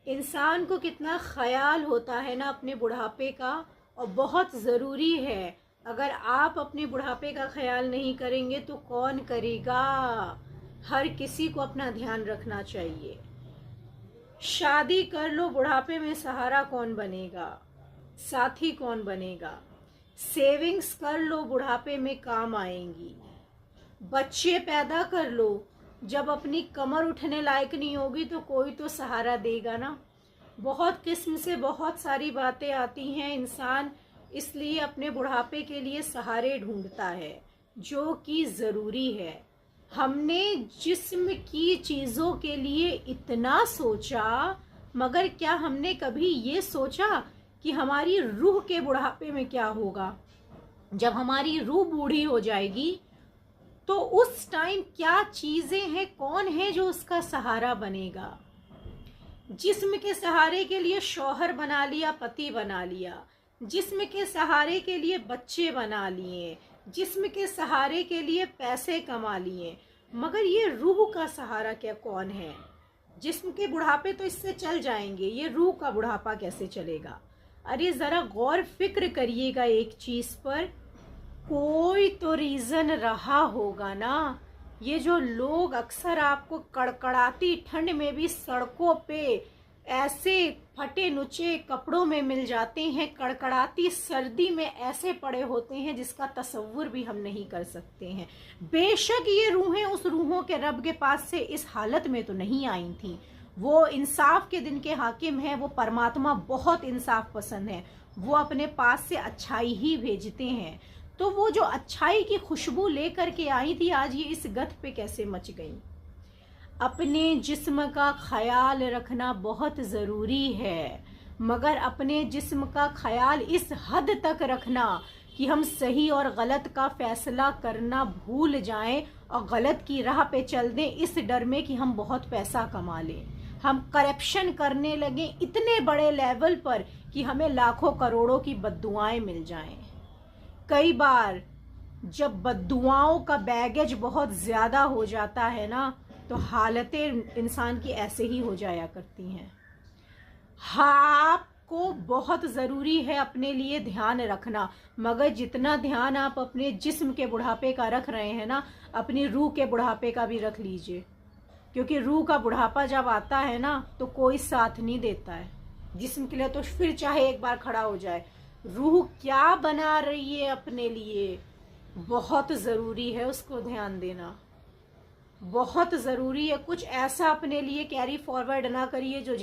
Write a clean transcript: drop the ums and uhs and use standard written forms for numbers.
इंसान को कितना ख्याल होता है ना अपने बुढ़ापे का, और बहुत ज़रूरी है। अगर आप अपने बुढ़ापे का ख्याल नहीं करेंगे तो कौन करेगा। हर किसी को अपना ध्यान रखना चाहिए। शादी कर लो, बुढ़ापे में सहारा कौन बनेगा, साथी कौन बनेगा। सेविंग्स कर लो, बुढ़ापे में काम आएंगी। बच्चे पैदा कर लो, जब अपनी कमर उठने लायक नहीं होगी तो कोई तो सहारा देगा ना। बहुत किस्म से बहुत सारी बातें आती हैं। इंसान इसलिए अपने बुढ़ापे के लिए सहारे ढूंढता है, जो कि ज़रूरी है। हमने जिस्म की चीज़ों के लिए इतना सोचा, मगर क्या हमने कभी ये सोचा कि हमारी रूह के बुढ़ापे में क्या होगा। जब हमारी रूह बूढ़ी हो जाएगी तो उस टाइम क्या चीज़ें हैं, कौन है जो उसका सहारा बनेगा। जिस्म के सहारे के लिए शौहर बना लिया, पति बना लिया, जिस्म के सहारे के लिए बच्चे बना लिए, जिस्म के सहारे के लिए पैसे कमा लिए, मगर ये रूह का सहारा क्या कौन है। जिस्म के बुढ़ापे तो इससे चल जाएंगे, ये रूह का बुढ़ापा कैसे चलेगा। अरे ज़रा गौर फिक्र करिएगा एक चीज़ पर, कोई तो रीज़न रहा होगा ना। ये जो लोग अक्सर आपको कड़कड़ाती ठंड में भी सड़कों पे ऐसे फटे नुचे कपड़ों में मिल जाते हैं, कड़कड़ाती सर्दी में ऐसे पड़े होते हैं जिसका तसव्वुर भी हम नहीं कर सकते हैं। बेशक ये रूहें उस रूहों के रब के पास से इस हालत में तो नहीं आई थी। वो इंसाफ के दिन के हाकिम हैं, वो परमात्मा बहुत इंसाफ पसंद है, वो अपने पास से अच्छाई ही भेजते हैं। तो वो जो अच्छाई की खुशबू लेकर के आई थी, आज ये इस गत पे कैसे मच गई। अपने जिस्म का ख्याल रखना बहुत ज़रूरी है, मगर अपने जिस्म का ख्याल इस हद तक रखना कि हम सही और गलत का फैसला करना भूल जाएं और गलत की राह पे चल दें, इस डर में कि हम बहुत पैसा कमा लें। हम करप्शन करने लगें इतने बड़े लेवल पर कि हमें लाखों करोड़ों की बद्दुआएं मिल जाएं। कई बार जब बद्दुआओं का बैगेज बहुत ज़्यादा हो जाता है ना, तो हालतें इंसान की ऐसे ही हो जाया करती हैं। हाँ, आपको बहुत ज़रूरी है अपने लिए ध्यान रखना, मगर जितना ध्यान आप अपने जिस्म के बुढ़ापे का रख रहे हैं ना, अपनी रूह के बुढ़ापे का भी रख लीजिए। क्योंकि रूह का बुढ़ापा जब आता है ना, तो कोई साथ नहीं देता है। जिस्म के लिए तो फिर चाहे एक बार खड़ा हो जाए, रूह क्या बना रही है अपने लिए, बहुत ज़रूरी है उसको ध्यान देना। बहुत ज़रूरी है। कुछ ऐसा अपने लिए कैरी फॉरवर्ड ना करिए जो